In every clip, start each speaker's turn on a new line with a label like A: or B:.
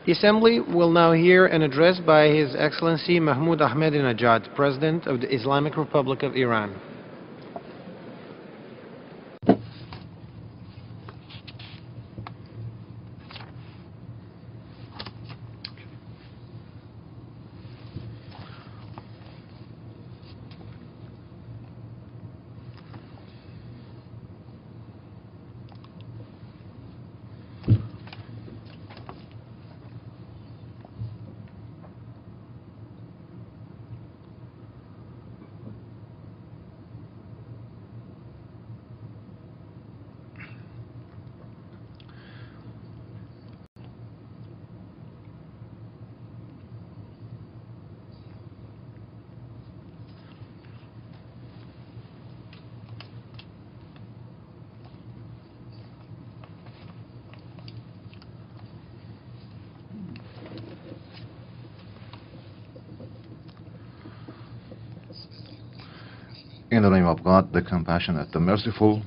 A: The Assembly will now hear an address by His Excellency Mahmoud Ahmadinejad, President of the Islamic Republic of Iran.
B: In the name of God, the compassionate, the merciful,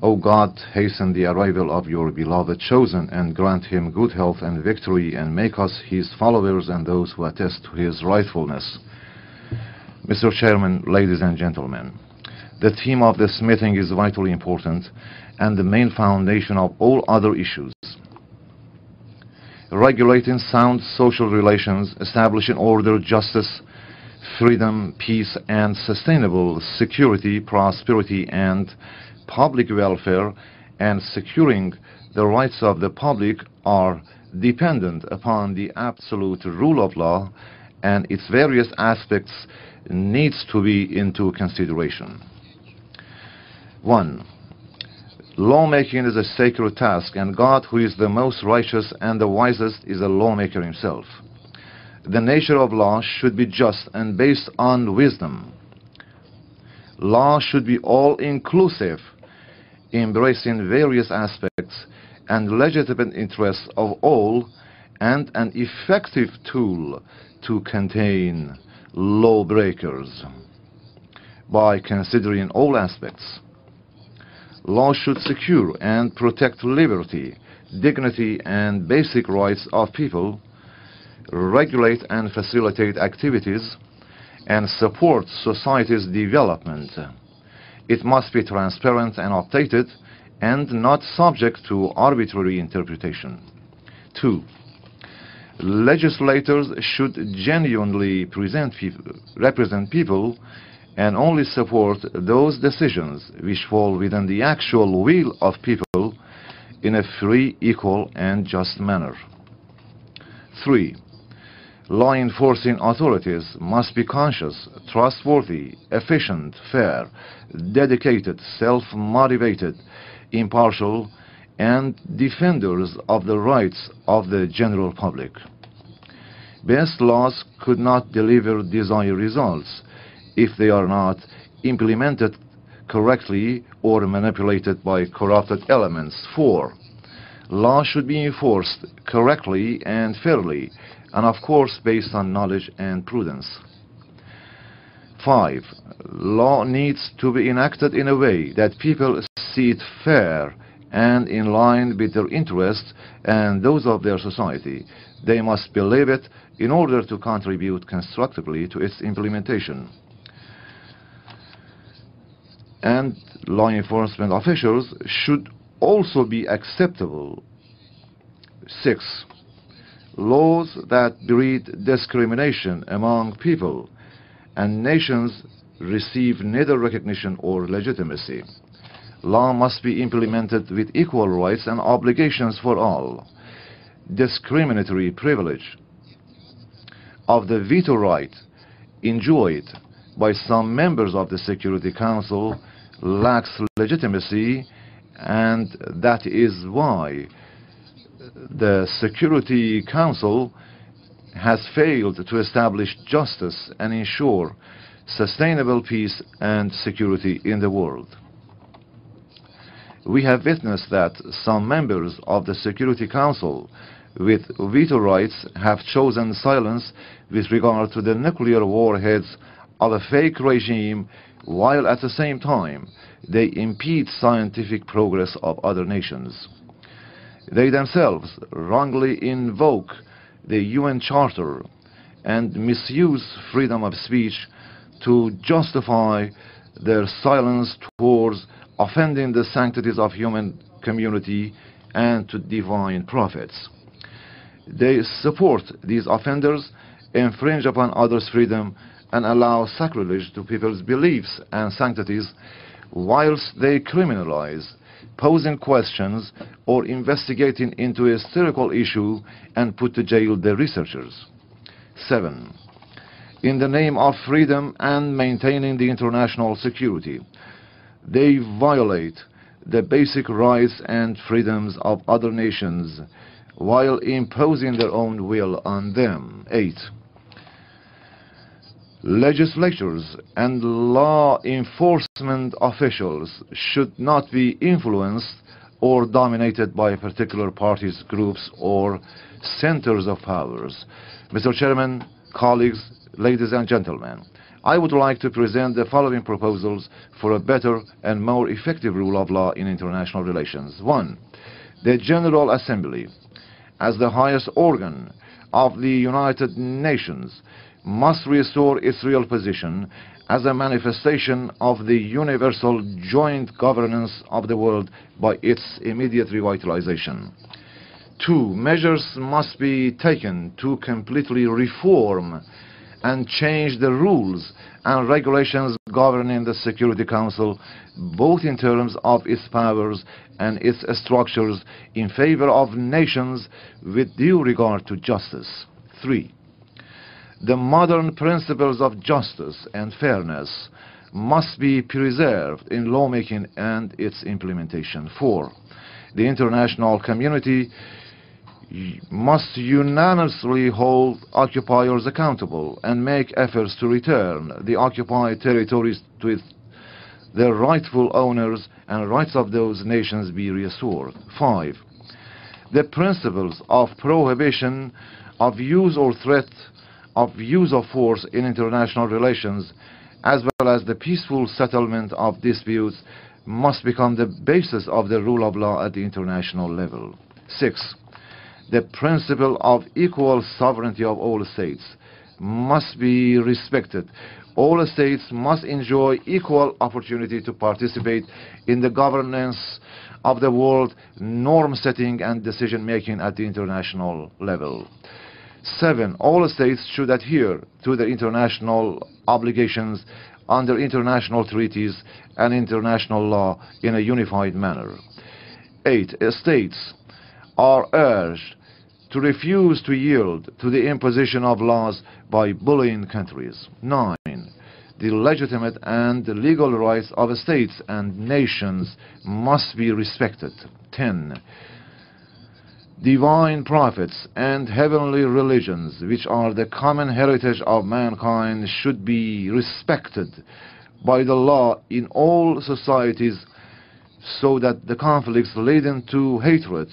B: O God, hasten the arrival of your beloved chosen, and grant him good health and victory, and make us his followers and those who attest to his rightfulness. Mr. Chairman, ladies and gentlemen, the theme of this meeting is vitally important and the main foundation of all other issues. Regulating sound social relations, establishing order, justice, freedom, peace, and sustainable security, prosperity, and public welfare, and securing the rights of the public are dependent upon the absolute rule of law, and its various aspects needs to be into consideration. 1. Lawmaking is a sacred task, and God, who is the most righteous and the wisest, is a lawmaker himself. The nature of law should be just and based on wisdom. Law should be all-inclusive, embracing various aspects and legitimate interests of all, and an effective tool to contain lawbreakers. By considering all aspects, law should secure and protect liberty, dignity, and basic rights of people, regulate and facilitate activities, and support society's development. It must be transparent and updated, and not subject to arbitrary interpretation. 2. Legislators should genuinely represent people, and only support those decisions which fall within the actual will of people in a free, equal, and just manner. 3. Law enforcing authorities must be conscious, trustworthy, efficient, fair, dedicated, self-motivated, impartial, and defenders of the rights of the general public. Best laws could not deliver desired results if they are not implemented correctly or manipulated by corrupted elements. 4. Law should be enforced correctly and fairly, and of course based on knowledge and prudence. 5. Law needs to be enacted in a way that people see it fair and in line with their interests and those of their society. They must believe it in order to contribute constructively to its implementation. And law enforcement officials should also be acceptable. 6. Laws that breed discrimination among people and nations receive neither recognition or legitimacy. Law must be implemented with equal rights and obligations for all. Discriminatory privilege of the veto right enjoyed by some members of the Security Council lacks legitimacy, and that is why the Security Council has failed to establish justice and ensure sustainable peace and security in the world. We have witnessed that some members of the Security Council with veto rights have chosen silence with regard to the nuclear warheads of a fake regime, while at the same time they impede scientific progress of other nations. They themselves wrongly invoke the UN Charter and misuse freedom of speech to justify their silence towards offending the sanctities of human community and to divine prophets. They support these offenders, infringe upon others' freedom, and allow sacrilege to people's beliefs and sanctities, whilst they criminalize posing questions or investigating into a historical issue and put to jail the researchers. 7. In the name of freedom and maintaining the international security, they violate the basic rights and freedoms of other nations while imposing their own will on them. 8. Legislatures and law enforcement officials should not be influenced or dominated by particular parties, groups, or centers of powers. Mr. Chairman, colleagues, ladies and gentlemen, I would like to present the following proposals for a better and more effective rule of law in international relations. 1. The General Assembly, as the highest organ of the United Nations, must restore its real position as a manifestation of the universal joint governance of the world by its immediate revitalization. 2. Measures must be taken to completely reform and change the rules and regulations governing the Security Council, both in terms of its powers and its structures, in favor of nations with due regard to justice. 3. The modern principles of justice and fairness must be preserved in lawmaking and its implementation. 4. The international community must unanimously hold occupiers accountable and make efforts to return the occupied territories to their rightful owners, and rights of those nations be restored. 5. The principles of prohibition of use or threat of use of force in international relations, as well as the peaceful settlement of disputes, must become the basis of the rule of law at the international level. 6. The principle of equal sovereignty of all states must be respected. All states must enjoy equal opportunity to participate in the governance of the world, norm setting and decision making at the international level. 7. All states should adhere to their international obligations under international treaties and international law in a unified manner. 8. States are urged to refuse to yield to the imposition of laws by bullying countries. 9. The legitimate and legal rights of states and nations must be respected. 10. Divine prophets and heavenly religions, which are the common heritage of mankind, should be respected by the law in all societies, so that the conflicts leading to hatred,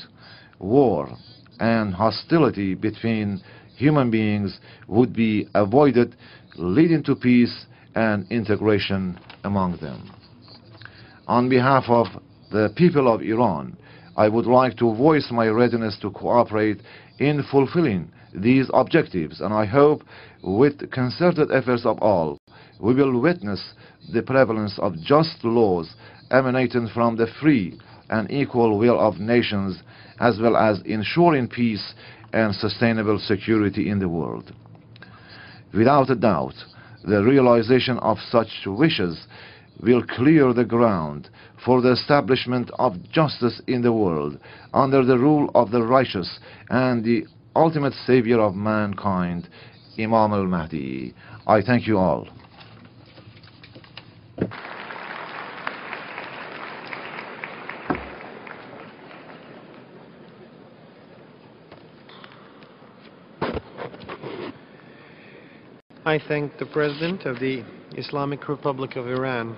B: war, and hostility between human beings would be avoided, leading to peace and integration among them. On behalf of the people of Iran, I would like to voice my readiness to cooperate in fulfilling these objectives, and I hope with concerted efforts of all, we will witness the prevalence of just laws emanating from the free and equal will of nations, as well as ensuring peace and sustainable security in the world. Without a doubt, the realization of such wishes will clear the ground for the establishment of justice in the world under the rule of the righteous and the ultimate savior of mankind, Imam al-Mahdi. I thank you all.
A: I thank the President of the Islamic Republic of Iran